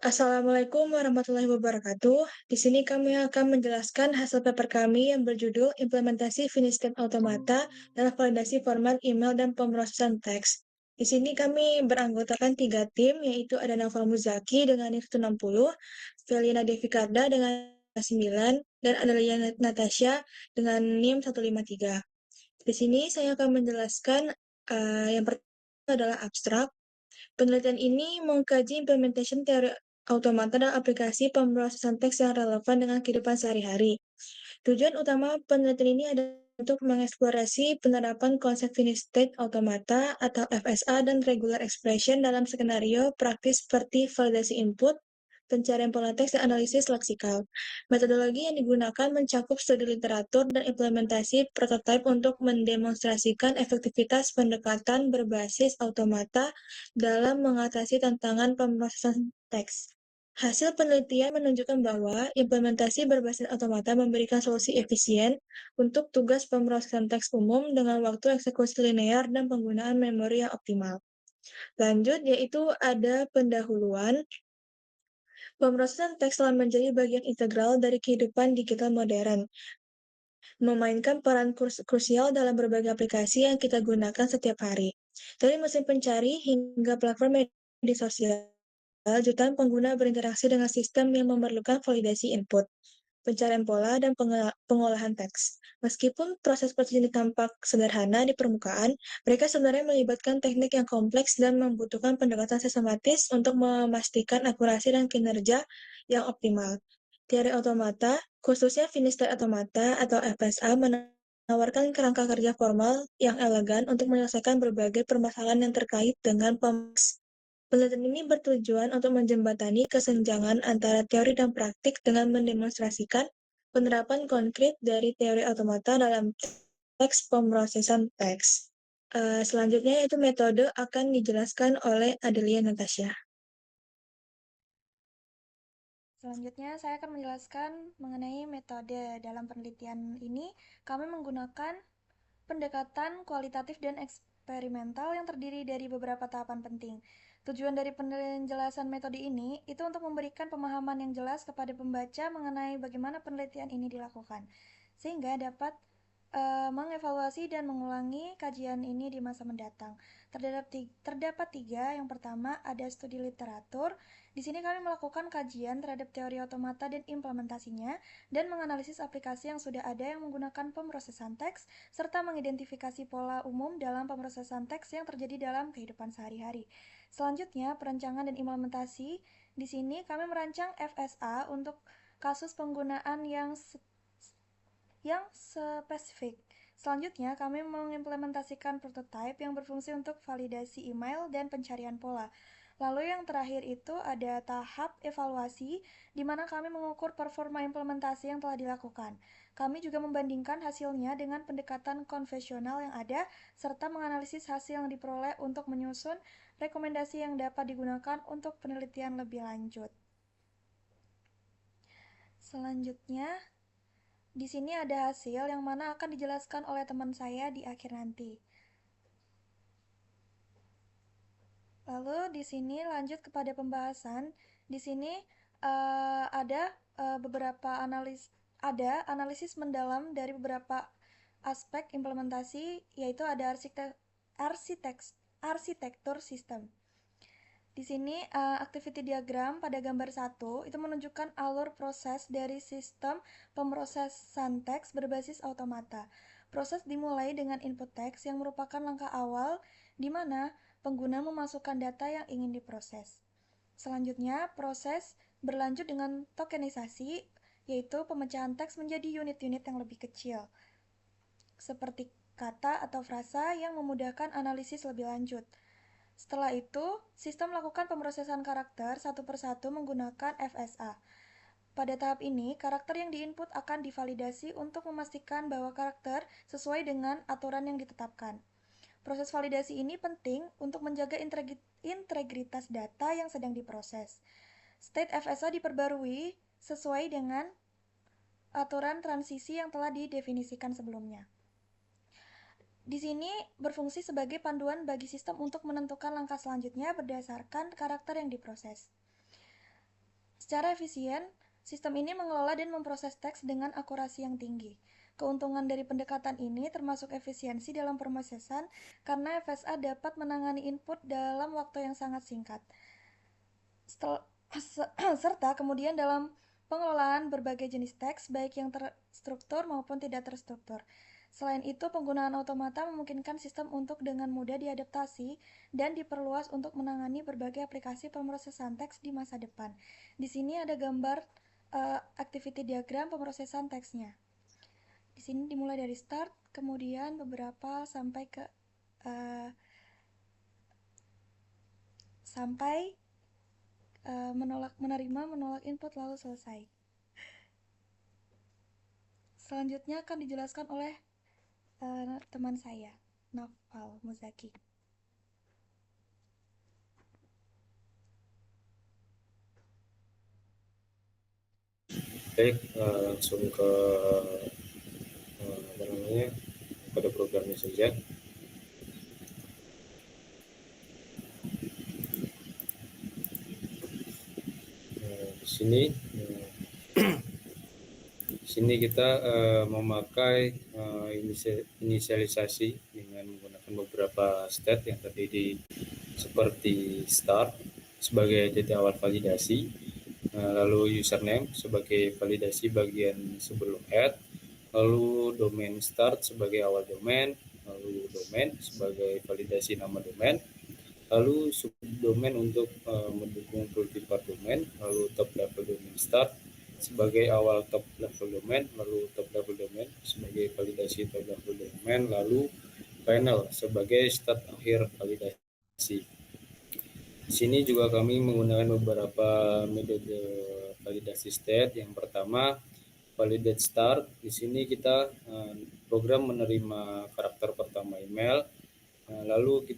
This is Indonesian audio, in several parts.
Assalamualaikum warahmatullahi wabarakatuh. Di sini kami akan menjelaskan hasil paper kami yang berjudul Implementasi Finish State Automata dalam validasi format email dan pemrosesan teks. Di sini kami beranggotakan 3 tim, yaitu ada Naufal Muzaki dengan NIM 160, Felina Devikarda dengan 9, dan Adelia Natasha dengan NIM 153. Di sini saya akan menjelaskan yang pertama adalah abstrak. Penelitian ini mengkaji implementation teori automata dan aplikasi pemrosesan teks yang relevan dengan kehidupan sehari-hari. Tujuan utama penelitian ini adalah untuk mengeksplorasi penerapan konsep finished state automata atau FSA dan regular expression dalam skenario praktis seperti validasi input, pencarian pola teks, dan analisis leksikal. Metodologi yang digunakan mencakup studi literatur dan implementasi prototipe untuk mendemonstrasikan efektivitas pendekatan berbasis automata dalam mengatasi tantangan pemrosesan teks. Hasil penelitian menunjukkan bahwa implementasi berbasis automata memberikan solusi efisien untuk tugas pemrosesan teks umum dengan waktu eksekusi linear dan penggunaan memori yang optimal. Lanjut, yaitu ada pendahuluan. Pemrosesan teks telah menjadi bagian integral dari kehidupan digital modern, memainkan peran krusial dalam berbagai aplikasi yang kita gunakan setiap hari. Dari mesin pencari hingga platform media sosial, jutaan pengguna berinteraksi dengan sistem yang memerlukan validasi input, pencarian pola, dan pengolahan teks. Meskipun proses seperti ini tampak sederhana di permukaan, mereka sebenarnya melibatkan teknik yang kompleks dan membutuhkan pendekatan sistematis untuk memastikan akurasi dan kinerja yang optimal. Teori automata, khususnya Finished State Automata atau FSA, menawarkan kerangka kerja formal yang elegan untuk menyelesaikan berbagai permasalahan yang terkait dengan penelitian ini bertujuan untuk menjembatani kesenjangan antara teori dan praktik dengan mendemonstrasikan penerapan konkret dari teori automata dalam teks pemrosesan teks. Selanjutnya yaitu metode akan dijelaskan oleh Adelia Natasha. Selanjutnya, saya akan menjelaskan mengenai metode. Dalam penelitian ini, kami menggunakan pendekatan kualitatif dan eksperimental yang terdiri dari beberapa tahapan penting. Tujuan dari penjelasan metode ini itu untuk memberikan pemahaman yang jelas kepada pembaca mengenai bagaimana penelitian ini dilakukan, sehingga dapat mengevaluasi dan mengulangi kajian ini di masa mendatang. Terdapat tiga. Yang pertama ada studi literatur. Di sini kami melakukan kajian terhadap teori otomata dan implementasinya dan menganalisis aplikasi yang sudah ada yang menggunakan pemrosesan teks serta mengidentifikasi pola umum dalam pemrosesan teks yang terjadi dalam kehidupan sehari-hari. Selanjutnya, perancangan dan implementasi. Di sini kami merancang FSA untuk kasus penggunaan yang spesifik. Selanjutnya, kami mengimplementasikan prototipe yang berfungsi untuk validasi email dan pencarian pola. Lalu yang terakhir itu ada tahap evaluasi, di mana kami mengukur performa implementasi yang telah dilakukan. Kami juga membandingkan hasilnya dengan pendekatan konvensional yang ada, serta menganalisis hasil yang diperoleh untuk menyusun rekomendasi yang dapat digunakan untuk penelitian lebih lanjut. Selanjutnya, di sini ada hasil yang mana akan dijelaskan oleh teman saya di akhir nanti. Lalu di sini lanjut kepada pembahasan. Di sini ada beberapa analisis mendalam dari beberapa aspek implementasi, yaitu ada arsitektur sistem. Di sini activity diagram pada gambar 1 itu menunjukkan alur proses dari sistem pemrosesan teks berbasis automata. Proses dimulai dengan input teks yang merupakan langkah awal di mana pengguna memasukkan data yang ingin diproses. Selanjutnya, proses berlanjut dengan tokenisasi, yaitu pemecahan teks menjadi unit-unit yang lebih kecil, seperti kata atau frasa yang memudahkan analisis lebih lanjut. Setelah itu, sistem melakukan pemrosesan karakter satu persatu menggunakan FSA. Pada tahap ini, karakter yang diinput akan divalidasi untuk memastikan bahwa karakter sesuai dengan aturan yang ditetapkan. Proses validasi ini penting untuk menjaga integritas data yang sedang diproses. State FSA diperbarui sesuai dengan aturan transisi yang telah didefinisikan sebelumnya. Di sini berfungsi sebagai panduan bagi sistem untuk menentukan langkah selanjutnya berdasarkan karakter yang diproses. Secara efisien, sistem ini mengelola dan memproses teks dengan akurasi yang tinggi. Keuntungan dari pendekatan ini termasuk efisiensi dalam pemrosesan karena FSA dapat menangani input dalam waktu yang sangat singkat. Serta kemudian dalam pengelolaan berbagai jenis teks, baik yang terstruktur maupun tidak terstruktur. Selain itu, penggunaan otomata memungkinkan sistem untuk dengan mudah diadaptasi dan diperluas untuk menangani berbagai aplikasi pemrosesan teks di masa depan. Di sini ada gambar activity diagram pemrosesan teksnya. Di sini dimulai dari start, kemudian beberapa sampai ke menolak input lalu selesai. Selanjutnya akan dijelaskan oleh teman saya, Naufal Muzaki. Baik, langsung ke pada programnya saja. Di sini kita memakai inisialisasi dengan menggunakan beberapa state yang terdiri seperti start sebagai titik awal validasi, lalu username sebagai validasi bagian sebelum add, lalu domain start sebagai awal domain, lalu domain sebagai validasi nama domain, lalu subdomain untuk mendukung multipart domain, lalu top level domain start sebagai awal top level domain, lalu top level domain sebagai validasi top level domain, lalu final sebagai start akhir validasi. Di sini juga kami menggunakan beberapa metode validasi state. Yang pertama, validate start. Di sini kita program menerima karakter pertama email, lalu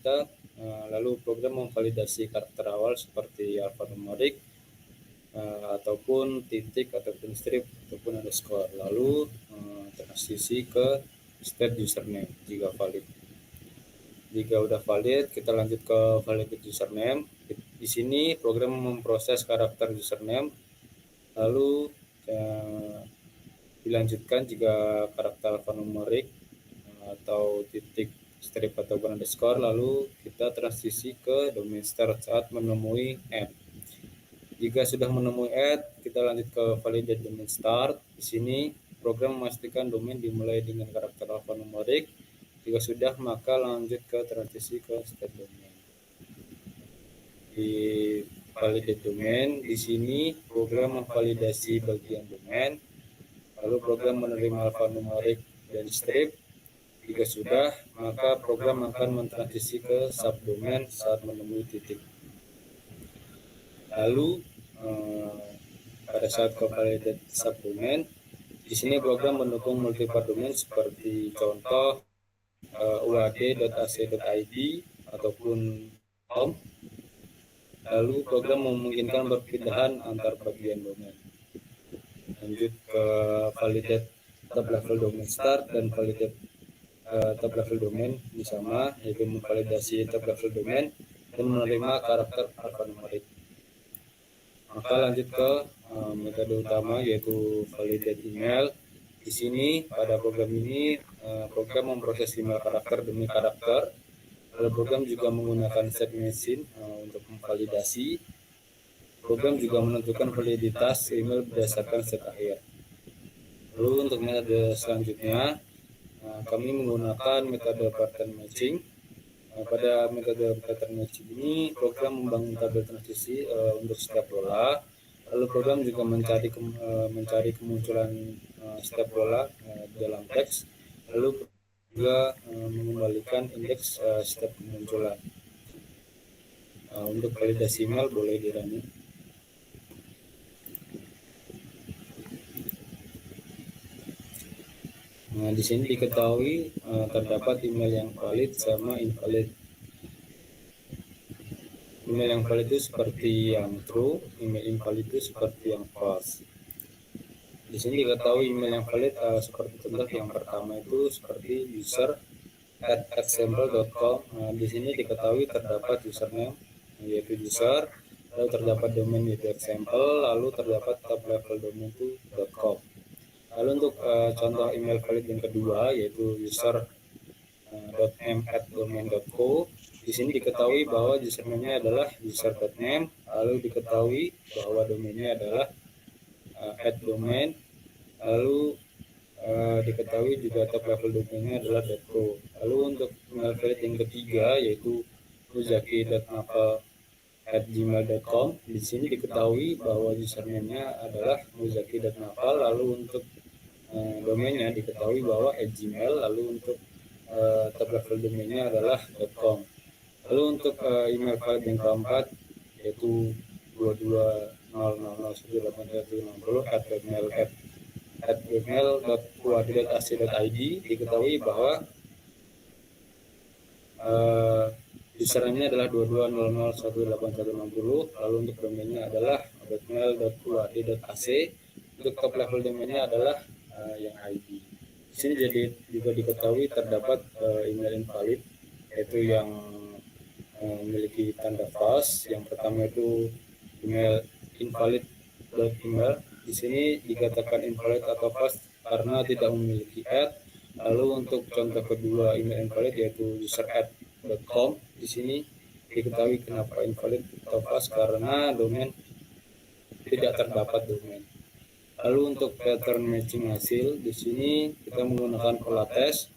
program memvalidasi karakter awal seperti alfanumerik ataupun titik ataupun strip ataupun underscore, lalu transisi ke state username jika valid. Jika udah valid, kita lanjut ke validate username. Di sini program memproses karakter username, lalu dilanjutkan jika karakter alfanumerik atau titik strip atau underscore, lalu kita transisi ke domain start saat menemui add. Jika sudah menemui add, kita lanjut ke validate domain start. Di sini program memastikan domain dimulai dengan karakter alfanumerik. Jika sudah, maka lanjut ke transisi ke state domain. Di validate domain, di sini program memvalidasi bagian domain, lalu program menerima alfanumerik dan strip. Jika sudah, maka program akan mentransisi ke subdomain saat menemui titik. Lalu pada saat ke validate subdomain, di sini program mendukung multipart domain seperti contoh uad.ac.id ataupun .com. Lalu program memungkinkan perpindahan antar bagian domain. Lanjut ke validate top level domain start dan validate top level domain ini sama, yaitu memvalidasi top level domain dan menerima karakter alfanumerik. Maka lanjut ke metode utama, yaitu validate email. Di sini pada program ini program memproses email karakter demi karakter. Lalu program juga menggunakan set machine untuk memvalidasi. Program juga menentukan validitas email berdasarkan set akhir. Lalu untuk metode selanjutnya, kami menggunakan metode pattern matching. Pada metode pattern matching ini, program membangun tabel transisi untuk setiap pola. Lalu program juga mencari kemunculan setiap pola dalam teks. Lalu juga mengembalikan indeks setiap kemunculan. Untuk validasi email boleh dirunning. Nah, di sini diketahui terdapat email yang valid sama invalid. Email yang valid itu seperti yang true, email invalid itu seperti yang false. Di sini diketahui email yang valid seperti contoh yang pertama itu seperti user@example.com. Di sini diketahui terdapat username yaitu user, lalu terdapat domain yaitu example, lalu terdapat top level domain itu .com. Lalu untuk contoh email valid yang kedua yaitu user.name@domain.co. Di sini diketahui bahwa username-nya adalah user.name, lalu diketahui bahwa domainnya adalah @domain, lalu diketahui juga top level domainnya adalah .co. Lalu untuk email valid yang ketiga yaitu muzaki.naval@gmail.com. Di sini diketahui bahwa username-nya adalah muzaki.naval, lalu untuk domainnya diketahui bahwa @gmail, lalu untuk top level domainnya adalah .com. Lalu untuk email valid yang keempat yaitu 22001080@gmail.co.id. Diketahui bahwa username-nya adalah 22001080, lalu untuk domainnya adalah .mail.uad.ac. Untuk top level domainnya adalah yang ID. Di sini jadi juga diketahui terdapat email invalid yaitu yang memiliki tanda false. Yang pertama itu email invalid.email. Di sini dikatakan invalid atau false karena tidak memiliki @. Lalu untuk contoh kedua email invalid yaitu user@com. Di sini diketahui kenapa invalid atau false karena domain tidak terdapat domain. Lalu untuk pattern matching hasil, di sini kita menggunakan pola tes.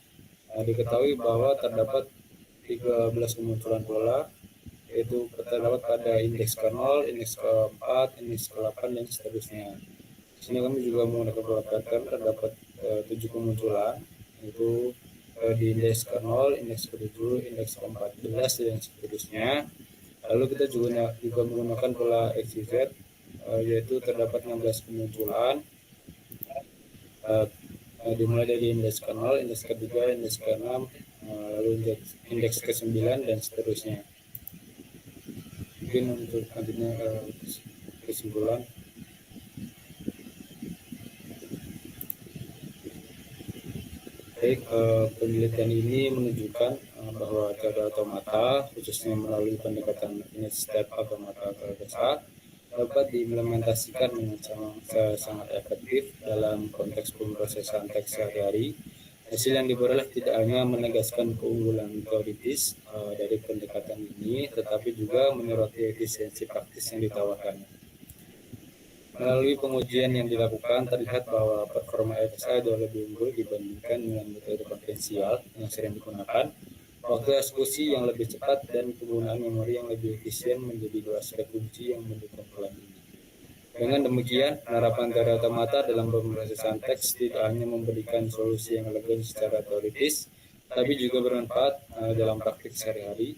Diketahui bahwa terdapat 13 kemunculan pola, yaitu terdapat pada indeks ke-0, indeks ke-4, indeks ke-8, dan seterusnya. Di sini kami juga menggunakan pola pattern, terdapat 7 kemunculan, yaitu di indeks ke-0, indeks ke-7, indeks ke-14, dan seterusnya. Lalu kita juga menggunakan pola XYZ, yaitu terdapat 16 kemunculan, dimulai dari indeks ke-0, indeks ke-3, indeks ke-6, lalu indeks ke-9, dan seterusnya. Mungkin untuk nantinya kesimpulan. Baik, penelitian ini menunjukkan bahwa teori automata, khususnya melalui pendekatan finite state automata ke dasar, dapat diimplementasikan dengan sangat efektif dalam konteks pemrosesan teks sehari-hari. Hasil yang diperoleh tidak hanya menegaskan keunggulan teoritis dari pendekatan ini, tetapi juga menyoroti efisiensi praktis yang ditawarkannya. Melalui pengujian yang dilakukan, terlihat bahwa performa FSA jauh lebih unggul dibandingkan dengan metode konvensional yang sering digunakan. Waktu eksekusi yang lebih cepat dan penggunaan memori yang lebih efisien menjadi dua aspek kunci yang mendukung pelan ini. Dengan demikian, penerapan teori automata dalam pemrosesan teks tidak hanya memberikan solusi yang elegan secara teoritis, tapi juga bermanfaat dalam praktik sehari-hari.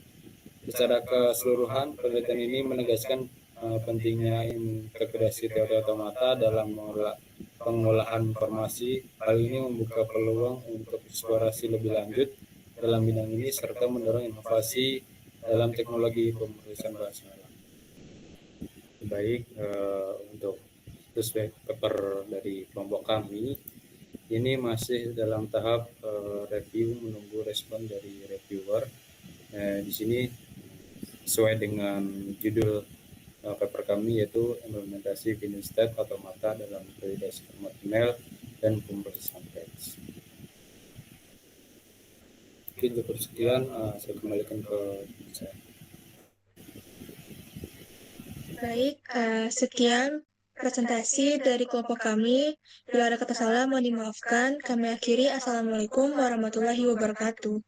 Secara keseluruhan, penelitian ini menegaskan pentingnya integrasi teori automata dalam pengolahan informasi. Hal ini membuka peluang untuk eksplorasi lebih lanjut dalam bidang ini serta mendorong inovasi dalam teknologi pemrosesan bahasa alam. Baik, untuk prospek paper dari kelompok kami ini masih dalam tahap review, menunggu respon dari reviewer. Di sini sesuai dengan judul paper kami yaitu implementasi finite state automata dalam validasi format email dan pemrosesan teks. Mungkin cukup sekian, saya kembalikan ke saya. Baik, sekian presentasi dari kelompok kami. Bila ada kata salah, mohon dimaafkan. Kami akhiri. Assalamualaikum warahmatullahi wabarakatuh.